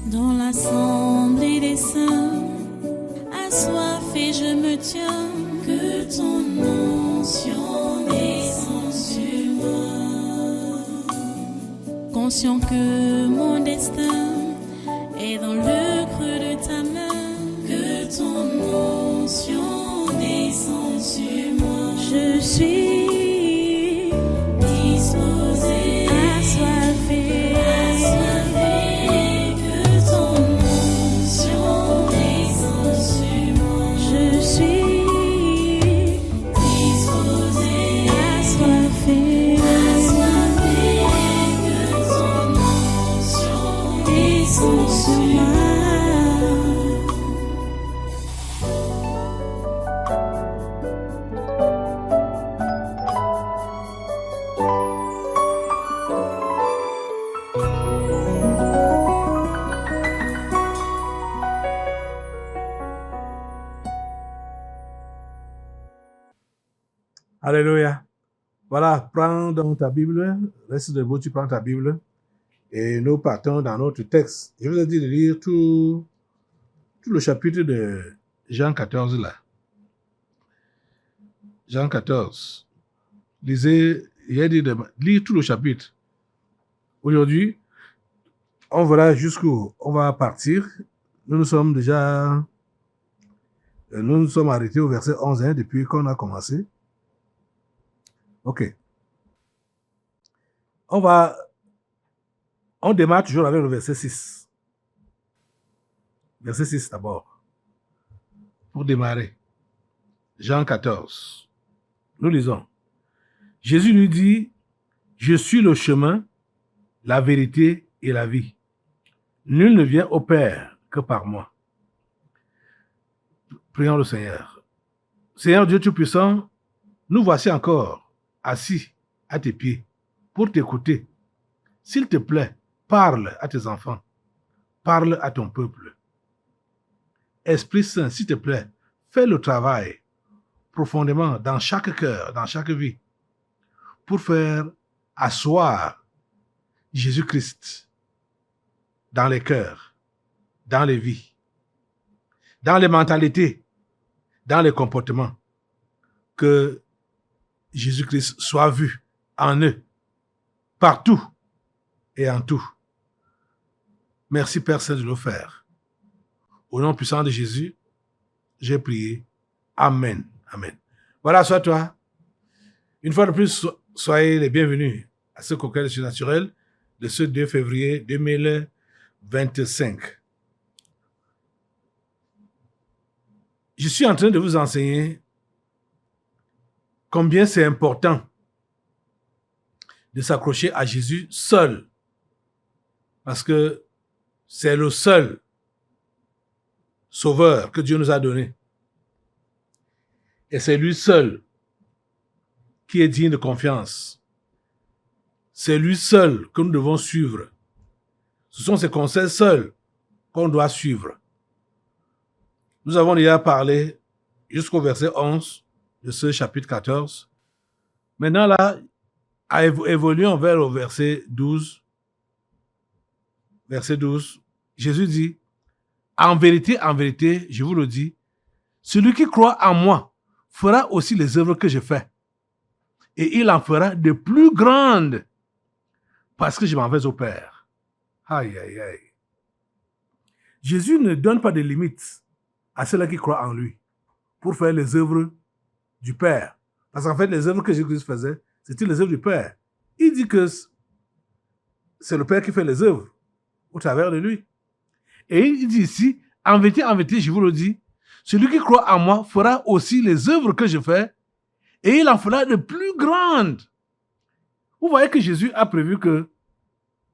Dans l'assemblée des saints, assoiffé je me tiens, que ton onction descende sur moi. Conscient que mon destin est dans le creux de ta main, que ton onction descende sur moi. Je suis disposé, assoiffé, que ton onction descende sur moi. Je suis disposé, assoiffé, que ton onction descende sur moi. Alléluia. Voilà, prends donc ta Bible, reste debout, tu prends ta Bible et nous partons dans notre texte. Je vous ai dit de lire tout le chapitre de Jean 14 là. Jean 14. Lisez, il a dit de lire tout le chapitre. Aujourd'hui, on verra jusqu'où on va partir. Nous nous sommes arrêtés au verset 11 depuis qu'on a commencé. Ok. On démarre toujours avec le verset 6. Verset 6 d'abord. Pour démarrer. Jean 14. Nous lisons. Jésus lui dit, je suis le chemin, la vérité et la vie. Nul ne vient au Père que par moi. Prions le Seigneur. Seigneur Dieu Tout-Puissant, nous voici encore assis à tes pieds pour t'écouter. S'il te plaît, parle à tes enfants, parle à ton peuple. Esprit Saint, s'il te plaît, fais le travail profondément dans chaque cœur, dans chaque vie, pour faire asseoir Jésus-Christ dans les cœurs, dans les vies, dans les mentalités, dans les comportements, que Jésus-Christ soit vu en eux, partout et en tout. Merci Père Saint de le faire. Au nom puissant de Jésus, j'ai prié. Amen. Amen. Voilà, sois toi. Une fois de plus, soyez les bienvenus à ce cocktail surnaturel de ce 2 février 2025. Je suis en train de vous enseigner combien c'est important de s'accrocher à Jésus seul. Parce que c'est le seul sauveur que Dieu nous a donné. Et c'est lui seul qui est digne de confiance. C'est lui seul que nous devons suivre. Ce sont ses conseils seuls qu'on doit suivre. Nous avons déjà parlé jusqu'au verset 11 de ce chapitre 14. Maintenant, là, évoluons vers le verset 12. Verset 12, Jésus dit, en vérité, je vous le dis, celui qui croit en moi fera aussi les œuvres que je fais. Et il en fera de plus grandes parce que je m'en vais au Père. Aïe, aïe, aïe. Jésus ne donne pas de limites à ceux-là qui croient en lui pour faire les œuvres du Père. Parce qu'en fait, les œuvres que Jésus faisait, c'était les œuvres du Père. Il dit que c'est le Père qui fait les œuvres au travers de lui. Et il dit ici, en vérité, je vous le dis, celui qui croit en moi fera aussi les œuvres que je fais et il en fera de plus grandes. Vous voyez que Jésus a prévu que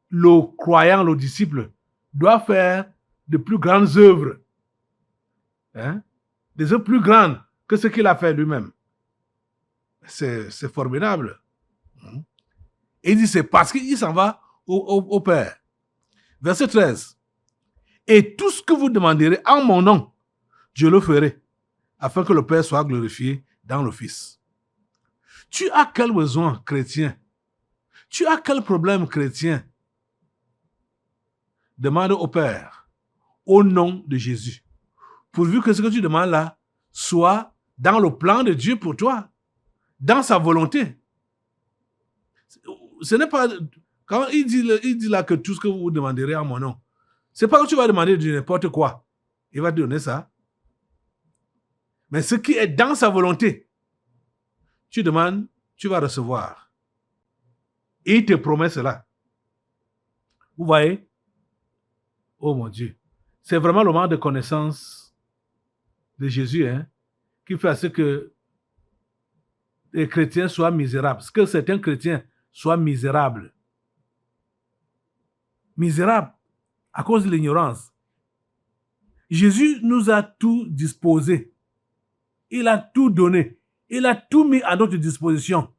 le croyant, le disciple, doit faire de plus grandes œuvres. Des œuvres plus grandes que ce qu'il a fait lui-même. C'est formidable. Et il dit, c'est parce qu'il s'en va au Père. Verset 13. Et tout ce que vous demanderez en mon nom, je le ferai, afin que le Père soit glorifié dans le Fils. Tu as quel besoin chrétien? Tu as quel problème chrétien? Demande au Père. au nom de Jésus. Pourvu que ce que tu demandes là soit dans le plan de Dieu pour toi, dans sa volonté. Ce n'est pas... Quand il dit là que tout ce que vous demanderez en mon nom, c'est pas que tu vas demander de n'importe quoi. Il va te donner ça. Mais ce qui est dans sa volonté, tu demandes, tu vas recevoir. Et il te promet cela. Vous voyez? Oh mon Dieu. C'est vraiment le manque de connaissance de Jésus qui fait à ce que les chrétiens soient misérables. Que certains chrétiens soient misérables. Misérables à cause de l'ignorance. Jésus nous a tout disposé. Il a tout donné. Il a tout mis à notre disposition.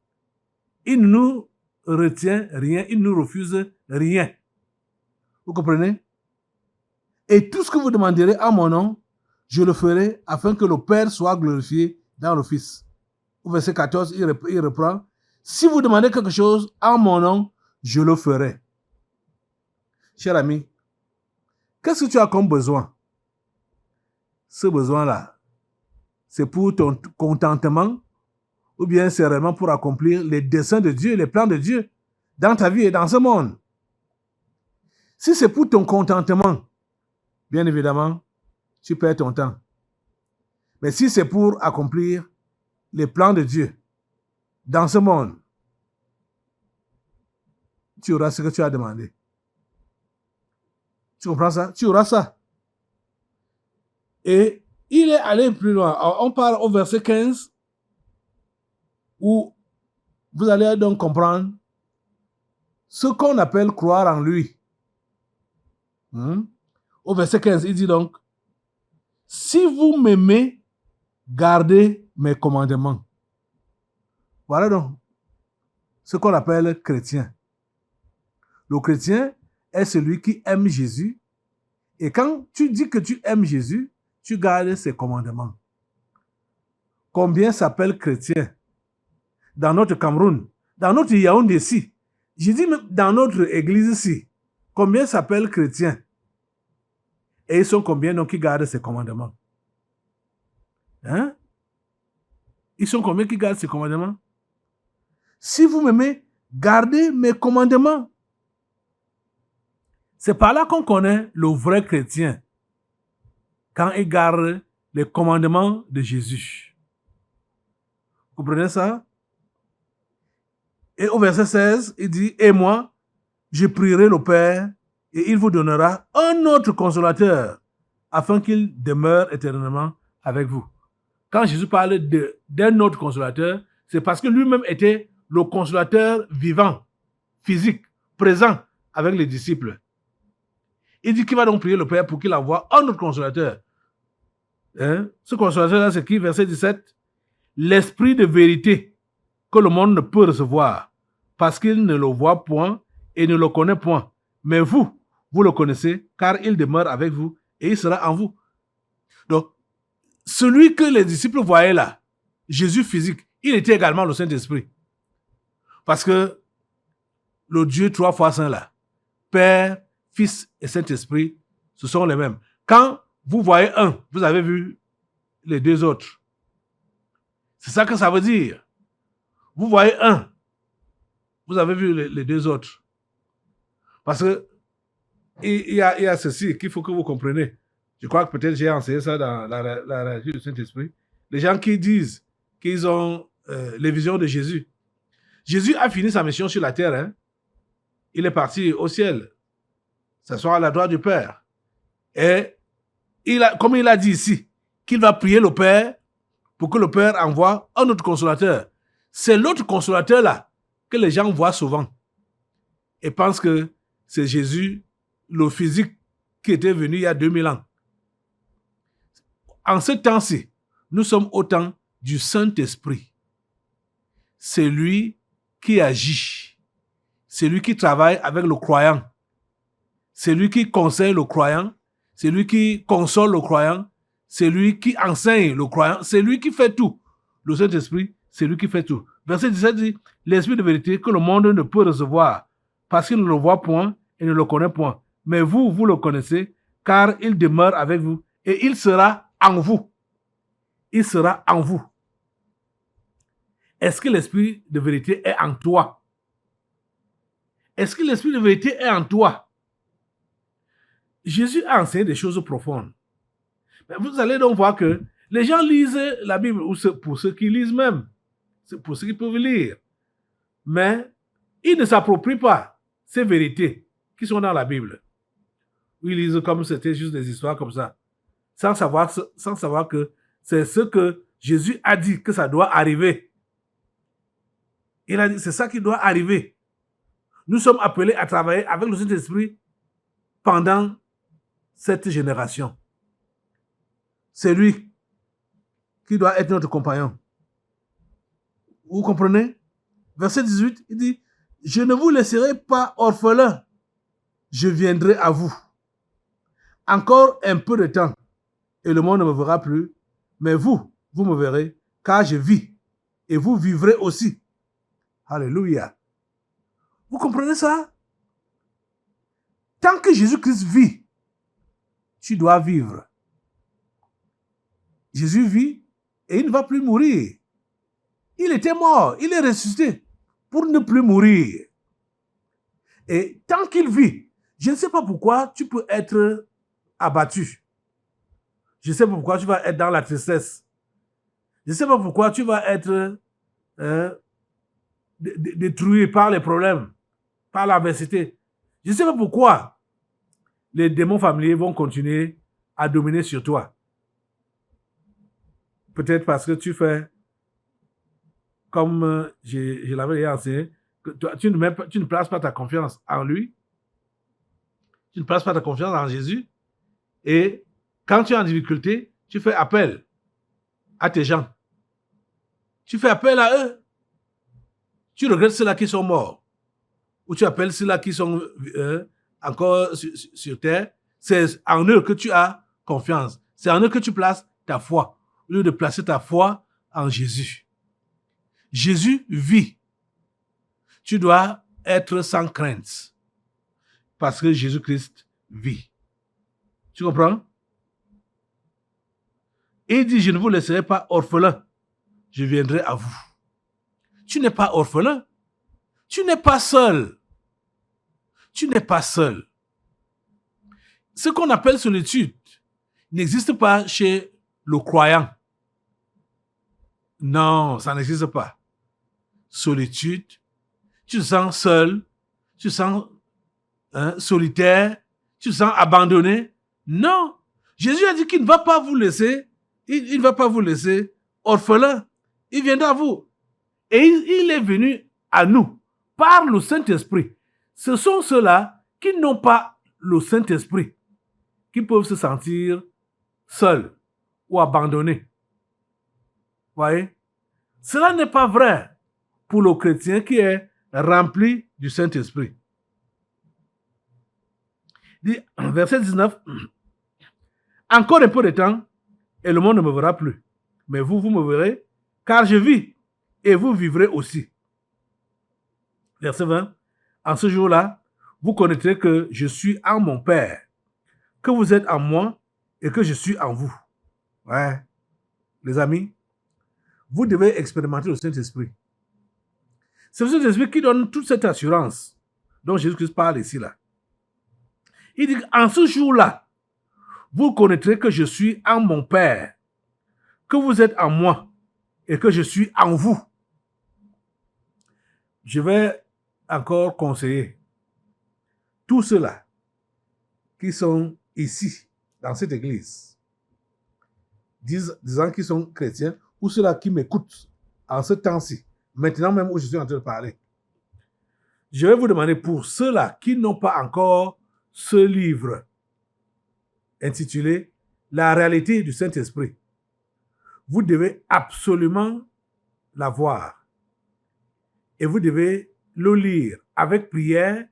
Il ne nous retient rien. Il ne nous refuse rien. Vous comprenez? Et tout ce que vous demanderez en mon nom, je le ferai afin que le Père soit glorifié dans le Fils. Au verset 14, il reprend. Si vous demandez quelque chose en mon nom, je le ferai. Cher ami, qu'est-ce que tu as comme besoin? Ce besoin-là, c'est pour ton contentement ou bien c'est vraiment pour accomplir les desseins de Dieu, les plans de Dieu dans ta vie et dans ce monde? Si c'est pour ton contentement, bien évidemment, tu perds ton temps. Mais si c'est pour accomplir les plans de Dieu dans ce monde, tu auras ce que tu as demandé. Tu comprends ça? Tu auras ça. Et il est allé plus loin. Alors, on parle au verset 15 où vous allez donc comprendre ce qu'on appelle croire en lui. Au verset 15, il dit donc, si vous m'aimez, gardez mes commandements. Voilà donc ce qu'on appelle chrétien. Le chrétien est celui qui aime Jésus. Et quand tu dis que tu aimes Jésus, tu gardes ses commandements. Combien s'appellent chrétiens dans notre Cameroun, dans notre Yaoundé ici? Je dis même dans notre église ici. Combien s'appellent chrétiens? Et ils sont combien donc qui gardent ses commandements? Hein? Ils sont combien qui gardent ses commandements? Si vous m'aimez, gardez mes commandements. C'est par là qu'on connaît le vrai chrétien. Quand il garde les commandements de Jésus. Vous comprenez ça? Et au verset 16, il dit, et moi, je prierai le Père et il vous donnera un autre consolateur afin qu'il demeure éternellement avec vous. Quand Jésus parle d'un autre consolateur, c'est parce que lui-même était le consolateur vivant, physique, présent avec les disciples. Il dit qu'il va donc prier le Père pour qu'il envoie un autre consolateur. Ce consolateur-là, c'est qui? Verset 17. L'esprit de vérité que le monde ne peut recevoir parce qu'il ne le voit point et ne le connaît point. Mais vous le connaissez car il demeure avec vous et il sera en vous. Donc, celui que les disciples voyaient là, Jésus physique, il était également le Saint-Esprit. Parce que le Dieu 3 fois saint là, Père, Fils et Saint-Esprit, ce sont les mêmes. Quand vous voyez un, vous avez vu les deux autres. C'est ça que ça veut dire. Vous voyez un, vous avez vu les deux autres. Parce que il y a ceci qu'il faut que vous compreniez. Je crois que peut-être j'ai enseigné ça dans la réalité du Saint-Esprit. Les gens qui disent qu'ils ont les visions de Jésus. Jésus a fini sa mission sur la terre. Il est parti au ciel. S'asseoir à la droite du Père. Et comme il a dit ici, qu'il va prier le Père pour que le Père envoie un autre consolateur. C'est l'autre consolateur-là que les gens voient souvent et pensent que c'est Jésus, le physique, qui était venu il y a 2000 ans. En ce temps-ci, nous sommes au temps du Saint-Esprit. C'est lui qui agit. C'est lui qui travaille avec le croyant. C'est lui qui conseille le croyant. C'est lui qui console le croyant. C'est lui qui enseigne le croyant. C'est lui qui fait tout. Le Saint-Esprit, c'est lui qui fait tout. Verset 17 dit, l'Esprit de vérité que le monde ne peut recevoir parce qu'il ne le voit point et ne le connaît point. Mais vous le connaissez car il demeure avec vous et il sera en vous. Il sera en vous. Est-ce que l'esprit de vérité est en toi? Est-ce que l'esprit de vérité est en toi? Jésus a enseigné des choses profondes. Mais vous allez donc voir que les gens lisent la Bible, ou pour ceux qui lisent même, c'est pour ceux qui peuvent lire. Mais ils ne s'approprient pas ces vérités qui sont dans la Bible. Ils lisent comme c'était juste des histoires comme ça, sans savoir que c'est ce que Jésus a dit que ça doit arriver. Il a dit c'est ça qui doit arriver. Nous sommes appelés à travailler avec le Saint-Esprit pendant cette génération. C'est lui qui doit être notre compagnon. Vous comprenez? Verset 18, il dit, « Je ne vous laisserai pas orphelins, je viendrai à vous. Encore un peu de temps, et le monde ne me verra plus, mais vous me verrez, car je vis, et vous vivrez aussi. » Alléluia. Vous comprenez ça? Tant que Jésus-Christ vit, tu dois vivre. Jésus vit et il ne va plus mourir. Il était mort, il est ressuscité pour ne plus mourir. Et tant qu'il vit, je ne sais pas pourquoi tu peux être abattu. Je ne sais pas pourquoi tu vas être dans la tristesse. Je ne sais pas pourquoi tu vas être détruit par les problèmes, par l'adversité. Je ne sais pas pourquoi les démons familiers vont continuer à dominer sur toi. Peut-être parce que tu fais, comme je l'avais enseigné, que tu ne places pas ta confiance en lui, tu ne places pas ta confiance en Jésus, et quand tu es en difficulté, tu fais appel à tes gens. Tu fais appel à eux. Tu regrettes ceux-là qui sont morts, ou tu appelles ceux-là qui sont encore sur terre. C'est en eux que tu as confiance. C'est en eux que tu places ta foi, au lieu de placer ta foi en Jésus. Jésus vit. Tu dois être sans crainte, parce que Jésus-Christ vit. Tu comprends? Et il dit, je ne vous laisserai pas orphelin, je viendrai à vous. Tu n'es pas orphelin. Tu n'es pas seul. Tu n'es pas seul. Ce qu'on appelle solitude n'existe pas chez le croyant. Non, ça n'existe pas. Solitude, tu te sens seul, tu te sens solitaire, tu te sens abandonné. Non. Jésus a dit qu'il ne va pas vous laisser, il ne va pas vous laisser orphelin. Il viendra à vous. Et il est venu à nous par le Saint-Esprit. Ce sont ceux-là qui n'ont pas le Saint-Esprit, qui peuvent se sentir seuls ou abandonnés. Voyez? Cela n'est pas vrai pour le chrétien qui est rempli du Saint-Esprit. Verset 19. Encore un peu de temps, et le monde ne me verra plus. Mais vous me verrez, car je vis, et vous vivrez aussi. Verset 20. En ce jour-là, vous connaîtrez que je suis en mon Père, que vous êtes en moi, et que je suis en vous. Ouais. Les amis, vous devez expérimenter le Saint-Esprit. C'est le Saint-Esprit qui donne toute cette assurance dont Jésus-Christ parle ici, là. Il dit, en ce jour-là, vous connaîtrez que je suis en mon Père, que vous êtes en moi, et que je suis en vous. Je vais encore conseiller tous ceux-là qui sont ici, dans cette église, disant qu'ils sont chrétiens, ou ceux-là qui m'écoutent en ce temps-ci, maintenant même où je suis en train de parler. Je vais vous demander pour ceux-là qui n'ont pas encore ce livre intitulé « La réalité du Saint-Esprit », vous devez absolument l'avoir. Et vous devez le lire avec prière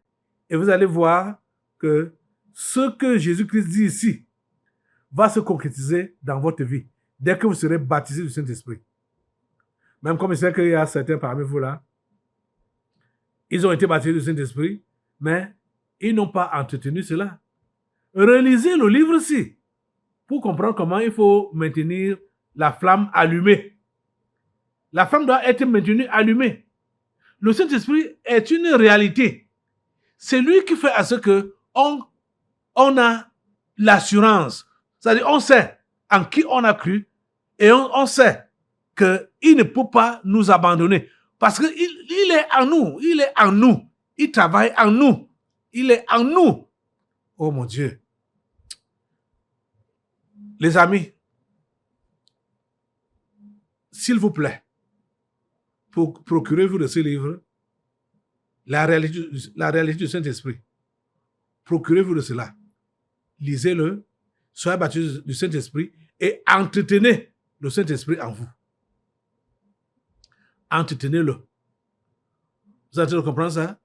et vous allez voir que ce que Jésus-Christ dit ici va se concrétiser dans votre vie dès que vous serez baptisé du Saint-Esprit. Même comme je sais qu'il y a certains parmi vous là, ils ont été baptisés du Saint-Esprit, mais ils n'ont pas entretenu cela. Relisez le livre-ci pour comprendre comment il faut maintenir la flamme allumée. La flamme doit être maintenue allumée. Le Saint-Esprit est une réalité. C'est lui qui fait à ce que on a l'assurance. C'est-à-dire, on sait en qui on a cru et on sait qu'il ne peut pas nous abandonner. Parce qu'il est en nous. Il est en nous. Il travaille en nous. Il est en nous. Oh mon Dieu. Les amis, s'il vous plaît, procurez-vous de ce livre, la réalité du Saint-Esprit. Procurez-vous de cela. Lisez-le, soyez baptisés du Saint-Esprit et entretenez le Saint-Esprit en vous. Entretenez-le. Vous êtes en train de comprendre ça?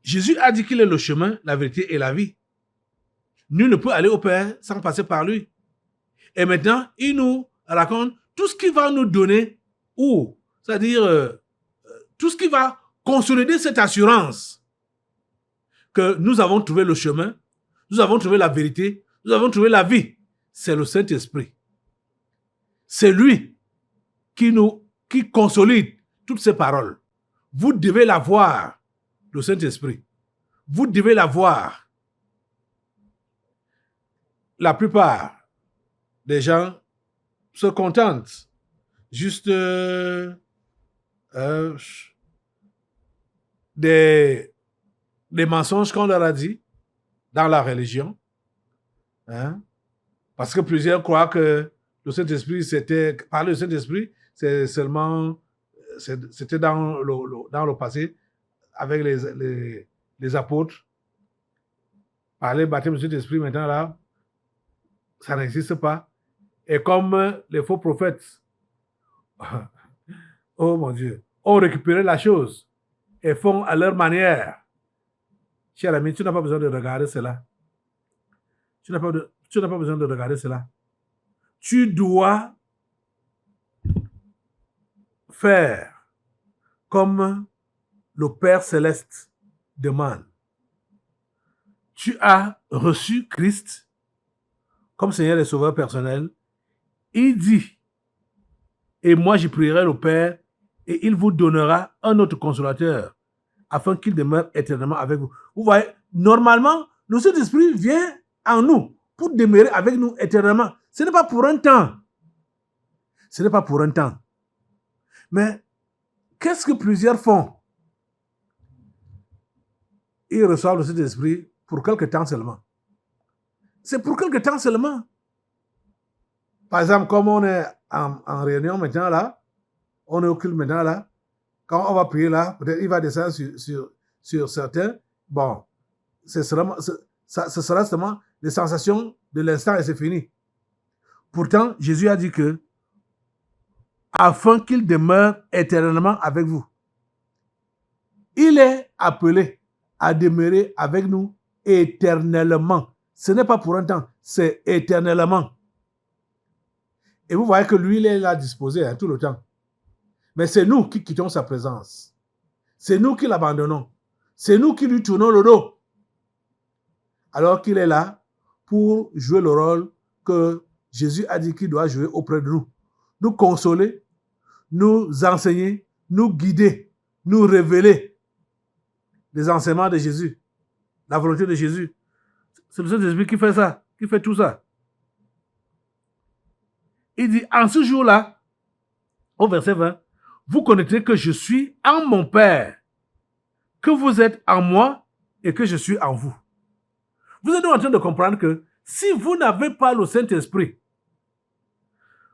Jésus a dit qu'il est le chemin, la vérité et la vie. Nul ne peut aller au Père sans passer par lui. Et maintenant, il nous raconte tout ce qu'il va nous donner, ou, c'est-à-dire tout ce qui va consolider cette assurance que nous avons trouvé le chemin, nous avons trouvé la vérité, nous avons trouvé la vie. C'est le Saint-Esprit. C'est lui qui consolide toutes ces paroles. Vous devez l'avoir, le Saint-Esprit. Vous devez l'avoir. La plupart des gens se contentent juste des mensonges qu'on leur a dit dans la religion. Hein? Parce que plusieurs croient que le Saint-Esprit, parler du Saint-Esprit, c'est seulement, c'était dans le passé, avec les apôtres. Parler baptême du Saint-Esprit, maintenant là, ça n'existe pas. Et comme les faux prophètes, oh mon Dieu, ont récupéré la chose et font à leur manière. Cher ami, tu n'as pas besoin de regarder cela. Tu n'as pas besoin de regarder cela. Tu dois faire comme le Père Céleste demande. Tu as reçu Christ comme Seigneur et Sauveur personnel. Il dit, et moi je prierai le Père, et il vous donnera un autre consolateur, afin qu'il demeure éternellement avec vous. Vous voyez, normalement, le Saint-Esprit vient en nous pour demeurer avec nous éternellement. Ce n'est pas pour un temps. Ce n'est pas pour un temps. Mais qu'est-ce que plusieurs font? Ils reçoivent le Saint-Esprit pour quelque temps seulement. C'est pour quelque temps seulement. Par exemple, comme on est en réunion maintenant là, on est au culte maintenant là, quand on va prier là, peut-être il va descendre sur certains. Bon, ce sera seulement les sensations de l'instant et c'est fini. Pourtant, Jésus a dit que afin qu'il demeure éternellement avec vous. Il est appelé à demeurer avec nous éternellement. Ce n'est pas pour un temps, c'est éternellement. Et vous voyez que lui, il est là disposé tout le temps. Mais c'est nous qui quittons sa présence. C'est nous qui l'abandonnons. C'est nous qui lui tournons le dos. Alors qu'il est là pour jouer le rôle que Jésus a dit qu'il doit jouer auprès de nous. Nous consoler, nous enseigner, nous guider, nous révéler les enseignements de Jésus, la volonté de Jésus. C'est le Saint-Esprit qui fait ça, qui fait tout ça. Il dit, en ce jour-là, au verset 20, vous connaîtrez que je suis en mon Père, que vous êtes en moi et que je suis en vous. Vous êtes donc en train de comprendre que si vous n'avez pas le Saint-Esprit,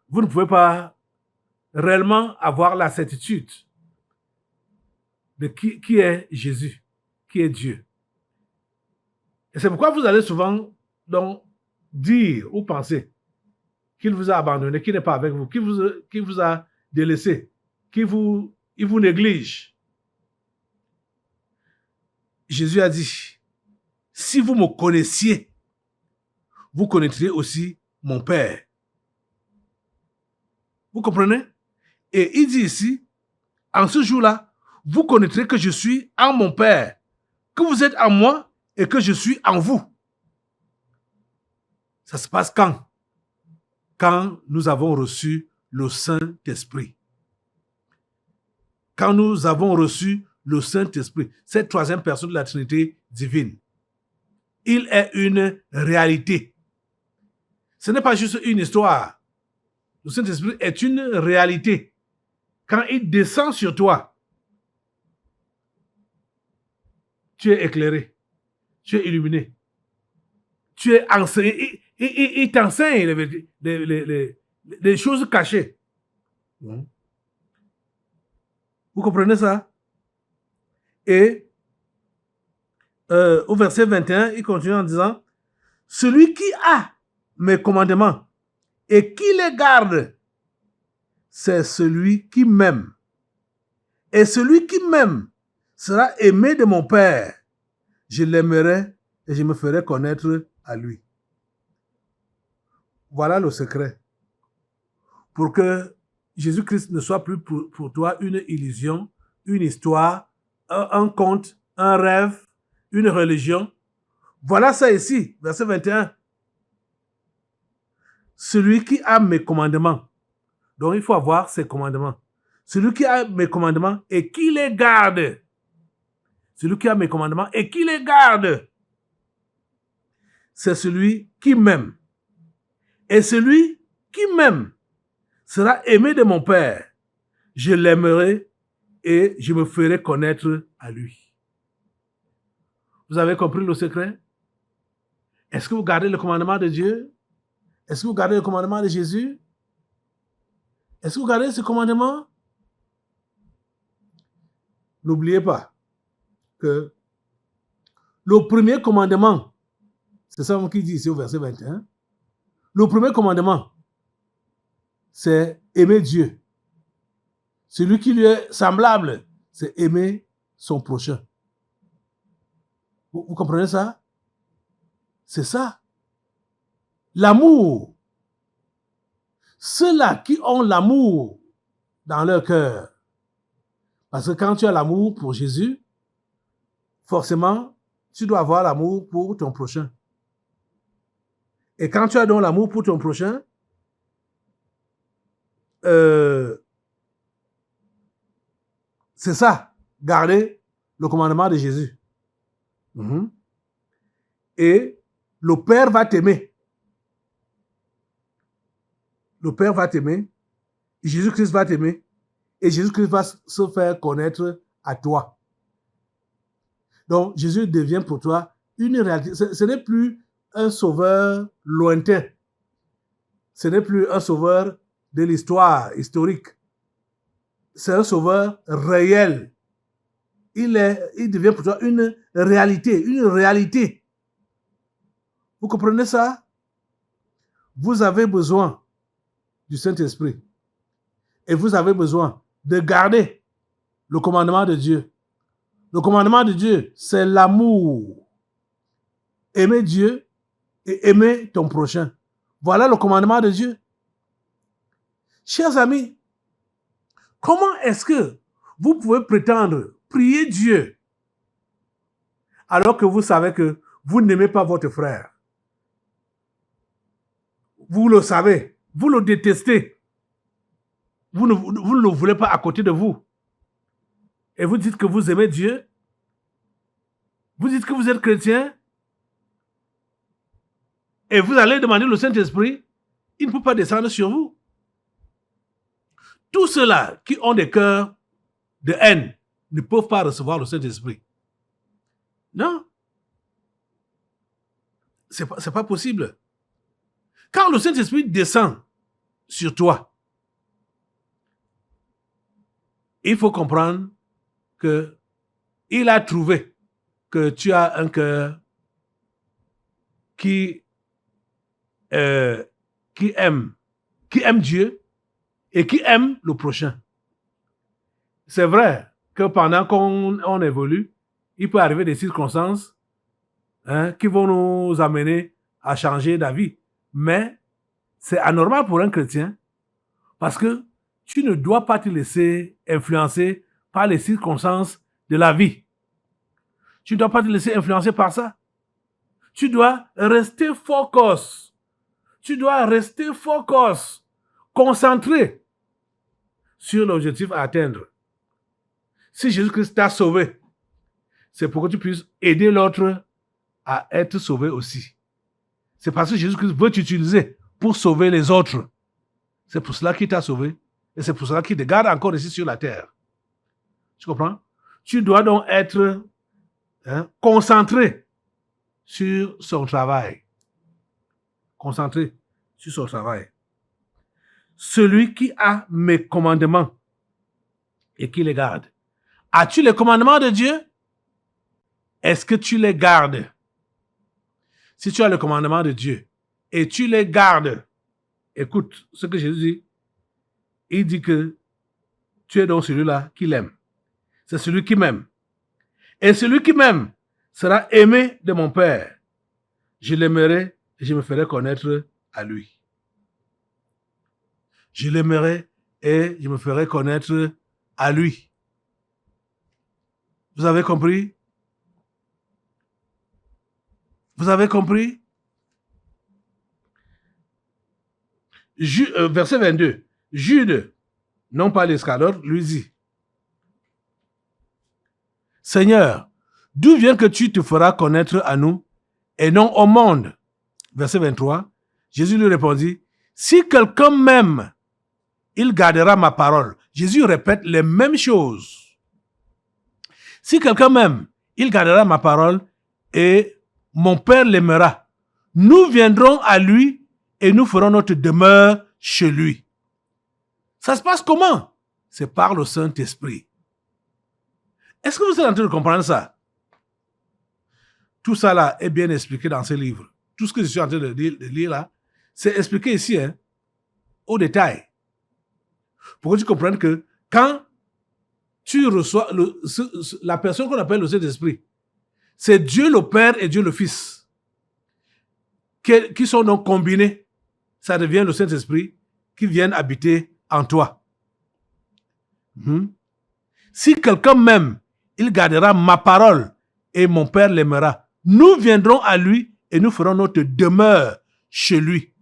vous ne pouvez pas réellement avoir la certitude de qui est Jésus, qui est Dieu. Et c'est pourquoi vous allez souvent donc dire ou penser qu'il vous a abandonné, qu'il n'est pas avec vous, qu'il vous a délaissé, il vous néglige. Jésus a dit, si vous me connaissiez, vous connaîtriez aussi mon Père. Vous comprenez? Et il dit ici, en ce jour-là, vous connaîtrez que je suis en mon Père, que vous êtes en moi et que je suis en vous. Ça se passe quand? Quand nous avons reçu le Saint-Esprit. Quand nous avons reçu le Saint-Esprit, cette troisième personne de la Trinité divine, il est une réalité. Ce n'est pas juste une histoire. Le Saint-Esprit est une réalité. Quand il descend sur toi, tu es éclairé, tu es illuminé, tu es enseigné. Il t'enseigne les choses cachées. Vous comprenez ça? Et au verset 21, il continue en disant, « Celui qui a mes commandements et qui les garde, c'est celui qui m'aime. Et celui qui m'aime sera aimé de mon Père. Je l'aimerai et je me ferai connaître à lui. » Voilà le secret. Pour que Jésus-Christ ne soit plus pour toi une illusion, une histoire, un conte, un rêve, une religion. Voilà ça ici, verset 21. Celui qui a mes commandements. Donc il faut avoir ses commandements. Celui qui a mes commandements et qui les garde. Celui qui a mes commandements et qui les garde. C'est celui qui m'aime. Et celui qui m'aime sera aimé de mon Père. Je l'aimerai et je me ferai connaître à lui. Vous avez compris le secret? Est-ce que vous gardez le commandement de Dieu? Est-ce que vous gardez le commandement de Jésus? Est-ce que vous gardez ce commandement? N'oubliez pas que le premier commandement, c'est ça qui dit ici au verset 21, le premier commandement, c'est aimer Dieu. Celui qui lui est semblable, c'est aimer son prochain. Vous comprenez ça? C'est ça. L'amour. Ceux-là qui ont l'amour dans leur cœur. Parce que quand tu as l'amour pour Jésus, forcément, tu dois avoir l'amour pour ton prochain. Et quand tu as donc l'amour pour ton prochain, c'est ça, garder le commandement de Jésus. Et le Père va t'aimer. Le Père va t'aimer, Jésus-Christ va t'aimer, et Jésus-Christ va se faire connaître à toi. Donc, Jésus devient pour toi une réalité. Ce n'est plus un sauveur lointain. Ce n'est plus un sauveur de l'histoire historique. C'est un sauveur réel. Il devient pour toi une réalité, une réalité. Vous comprenez ça? Vous avez besoin du Saint-Esprit. Et vous avez besoin de garder le commandement de Dieu. Le commandement de Dieu, c'est l'amour. Aimer Dieu et aimer ton prochain. Voilà le commandement de Dieu. Chers amis, comment est-ce que vous pouvez prétendre prier Dieu alors que vous savez que vous n'aimez pas votre frère? Vous le savez, vous le détestez. Vous ne le voulez pas à côté de vous. Et vous dites que vous aimez Dieu. Vous dites que vous êtes chrétien. Et vous allez demander le Saint-Esprit. Il ne peut pas descendre sur vous. Tous ceux-là qui ont des cœurs de haine ne peuvent pas recevoir le Saint-Esprit. Non. C'est pas possible. Quand le Saint-Esprit descend sur toi, il faut comprendre qu'il a trouvé que tu as un cœur qui aime Dieu et qui aime le prochain. C'est vrai que pendant qu'on évolue, il peut arriver des circonstances qui vont nous amener à changer d'avis. Mais c'est anormal pour un chrétien parce que tu ne dois pas te laisser influencer par les circonstances de la vie. Tu ne dois pas te laisser influencer par ça. Tu dois rester focus Tu dois rester focus, concentré sur l'objectif à atteindre. Si Jésus-Christ t'a sauvé, c'est pour que tu puisses aider l'autre à être sauvé aussi. C'est parce que Jésus-Christ veut t'utiliser pour sauver les autres. C'est pour cela qu'il t'a sauvé. Et c'est pour cela qu'il te garde encore ici sur la terre. Tu comprends? Tu dois donc être concentré sur son travail. Concentré sur son travail. Celui qui a mes commandements et qui les garde. As-tu les commandements de Dieu? Est-ce que tu les gardes? Si tu as le commandement de Dieu et tu les gardes, écoute ce que Jésus dit. Il dit que tu es donc celui-là qui l'aime. C'est celui qui m'aime. Et celui qui m'aime sera aimé de mon Père. Je l'aimerai et je me ferai connaître à lui. Je l'aimerai et je me ferai connaître à lui. Vous avez compris? Vous avez compris? Verset 22. Jude, non pas l'Iscariote, lui dit: Seigneur, d'où vient que tu te feras connaître à nous et non au monde? Verset 23. Jésus lui répondit: Si quelqu'un m'aime, il gardera ma parole. Jésus répète les mêmes choses. Si quelqu'un m'aime, il gardera ma parole et mon Père l'aimera. Nous viendrons à lui et nous ferons notre demeure chez lui. Ça se passe comment? C'est par le Saint-Esprit. Est-ce que vous êtes en train de comprendre ça? Tout ça là est bien expliqué dans ce livre. Tout ce que je suis en train de lire là, c'est expliqué ici, au détail. Pour que tu comprennes que quand tu reçois la personne qu'on appelle le Saint-Esprit, c'est Dieu le Père et Dieu le Fils qui sont donc combinés. Ça devient le Saint-Esprit qui vient habiter en toi. Si quelqu'un m'aime, il gardera ma parole et mon Père l'aimera. Nous viendrons à lui et nous ferons notre demeure chez lui.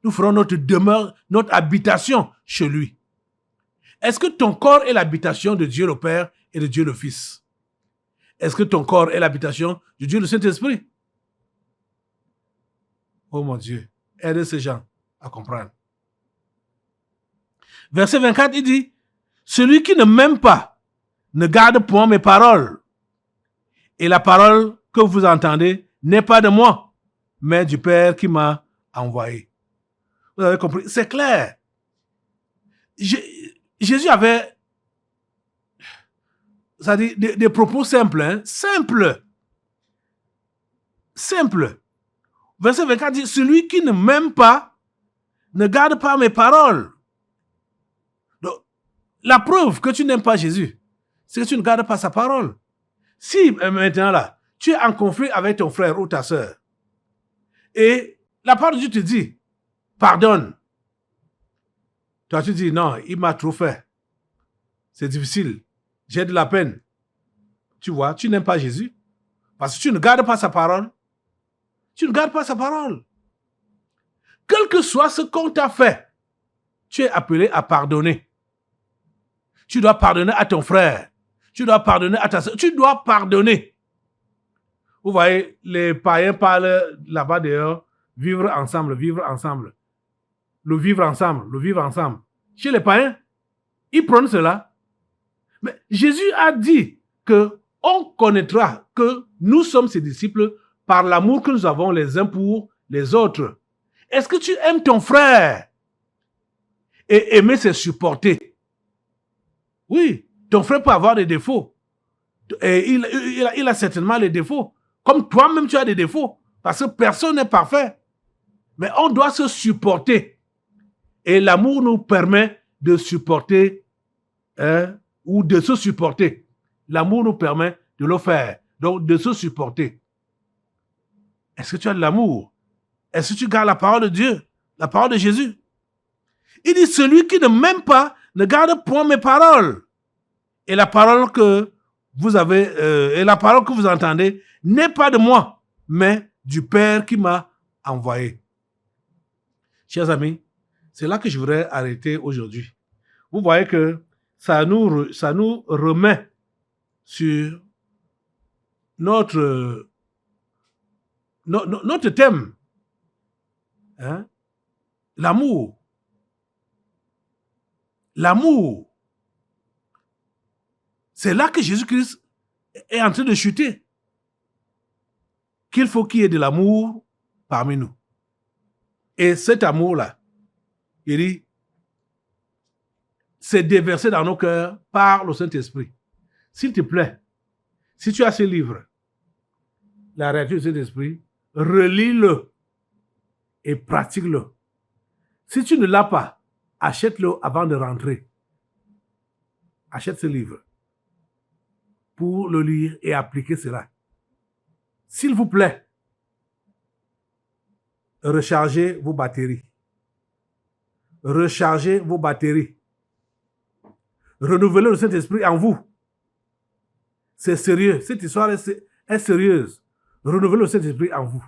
Nous ferons notre demeure, notre habitation chez lui. Est-ce que ton corps est l'habitation de Dieu le Père et de Dieu le Fils? Est-ce que ton corps est l'habitation de Dieu le Saint-Esprit? Oh mon Dieu, aide ces gens à comprendre. Verset 24, il dit: Celui qui ne m'aime pas ne garde point mes paroles. Et la parole que vous entendez n'est pas de moi, mais du Père qui m'a envoyé. Vous avez compris? C'est clair. Jésus avait, ça dit, des propos simples, simples. Verset 24 dit: Celui qui ne m'aime pas ne garde pas mes paroles. Donc, la preuve que tu n'aimes pas Jésus, c'est que tu ne gardes pas sa parole. Si maintenant là, tu es en conflit avec ton frère ou ta soeur, et la parole de Dieu te dit: pardonne. Toi, tu dis: non, il m'a trop fait. C'est difficile. J'ai de la peine. Tu vois, tu n'aimes pas Jésus parce que tu ne gardes pas sa parole. Tu ne gardes pas sa parole. Quel que soit ce qu'on t'a fait, tu es appelé à pardonner. Tu dois pardonner à ton frère. Tu dois pardonner à ta soeur. Tu dois pardonner. Vous voyez, les païens parlent là-bas dehors, vivre ensemble, vivre ensemble. Le vivre ensemble, le vivre ensemble. Chez les païens, ils prennent cela. Mais Jésus a dit que on connaîtra que nous sommes ses disciples par l'amour que nous avons les uns pour les autres. Est-ce que tu aimes ton frère? Et aimer, c'est supporter. Oui, ton frère peut avoir des défauts. Et il a certainement les défauts. Comme toi-même, tu as des défauts. Parce que personne n'est parfait. Mais on doit se supporter. Et l'amour nous permet de supporter ou de se supporter. L'amour nous permet de le faire. Donc, de se supporter. Est-ce que tu as de l'amour? Est-ce que tu gardes la parole de Dieu? La parole de Jésus? Il dit: celui qui ne m'aime pas ne garde point mes paroles. Et la parole que vous avez, et la parole que vous entendez n'est pas de moi, mais du Père qui m'a envoyé. Chers amis, c'est là que je voudrais arrêter aujourd'hui. Vous voyez que ça nous remet sur notre thème. Hein? L'amour. L'amour. C'est là que Jésus-Christ est en train de chuter. Qu'il faut qu'il y ait de l'amour parmi nous. Et cet amour-là, il dit, c'est déversé dans nos cœurs par le Saint-Esprit. S'il te plaît, si tu as ce livre, La réalité du Saint-Esprit, relis-le et pratique-le. Si tu ne l'as pas, achète-le avant de rentrer. Achète ce livre pour le lire et appliquer cela. S'il vous plaît, rechargez vos batteries. Rechargez vos batteries. Renouvelez le Saint-Esprit en vous. C'est sérieux. Cette histoire est sérieuse. Renouvelez le Saint-Esprit en vous.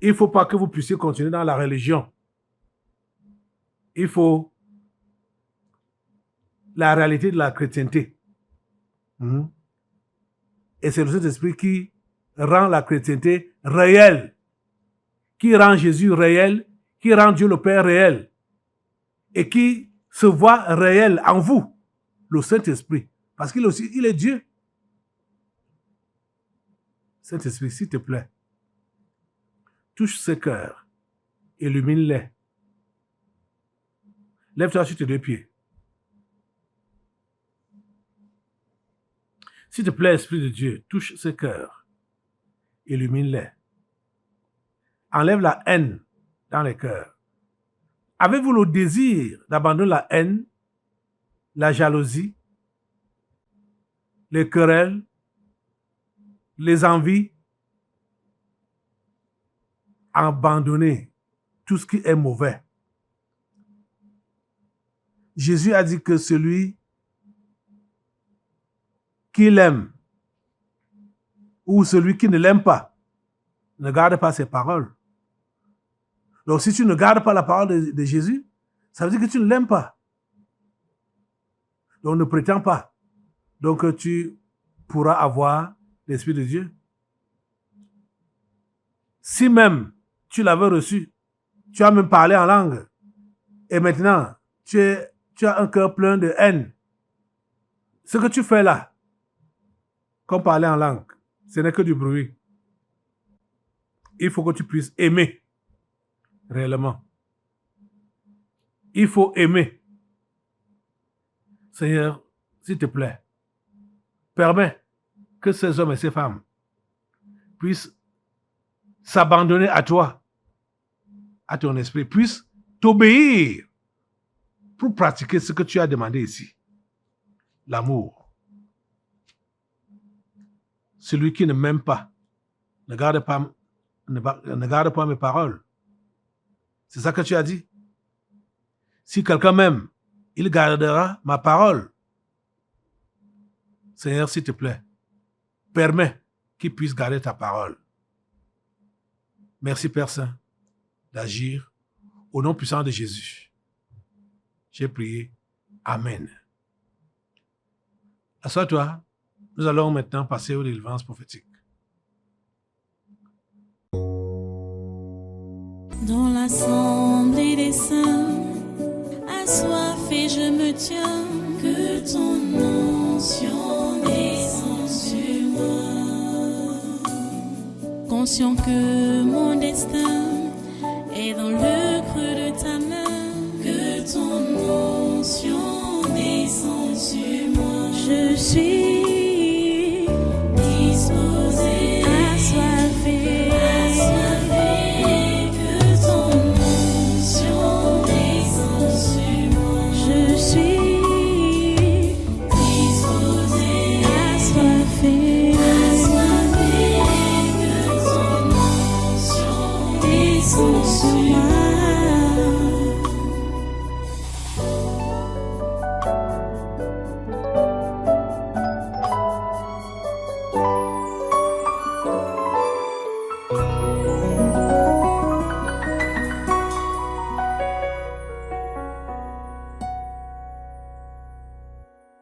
Il ne faut pas que vous puissiez continuer dans la religion. Il faut la réalité de la chrétienté. Et c'est le Saint-Esprit qui rend la chrétienté réelle, qui rend Jésus réel, qui rend Dieu le Père réel, et qui se voit réel en vous, le Saint-Esprit, parce qu'il aussi, il est Dieu. Saint-Esprit, s'il te plaît, touche ce cœurs, illumine-les. Lève-toi sur tes deux pieds. S'il te plaît, Esprit de Dieu, touche ce cœurs, illumine-les. Enlève la haine dans les cœurs. Avez-vous le désir d'abandonner la haine, la jalousie, les querelles, les envies? Abandonner tout ce qui est mauvais. Jésus a dit que celui qui l'aime ou celui qui ne l'aime pas ne garde pas ses paroles. Donc si tu ne gardes pas la parole de Jésus, ça veut dire que tu ne l'aimes pas. Donc ne prétends pas. Donc tu pourras avoir l'Esprit de Dieu. Si même tu l'avais reçu, tu as même parlé en langue, et maintenant tu as un cœur plein de haine. Ce que tu fais là, comme parler en langue, ce n'est que du bruit. Il faut que tu puisses aimer réellement. Il faut aimer. Seigneur, s'il te plaît, permets que ces hommes et ces femmes puissent s'abandonner à toi, à ton esprit, puissent t'obéir pour pratiquer ce que tu as demandé ici. L'amour. Celui qui ne m'aime pas ne garde pas mes paroles. C'est ça que tu as dit. Si quelqu'un m'aime, il gardera ma parole. Seigneur, s'il te plaît, permets qu'il puisse garder ta parole. Merci, Père Saint, d'agir au nom puissant de Jésus. J'ai prié. Amen. Assois-toi. Nous allons maintenant passer aux délivrances prophétiques. Dans l'assemblée des saints, assoiffé je me tiens, que ton onction descende sur moi. Conscient que mon destin est dans le creux de ta main, que ton onction descende sur moi. Je suis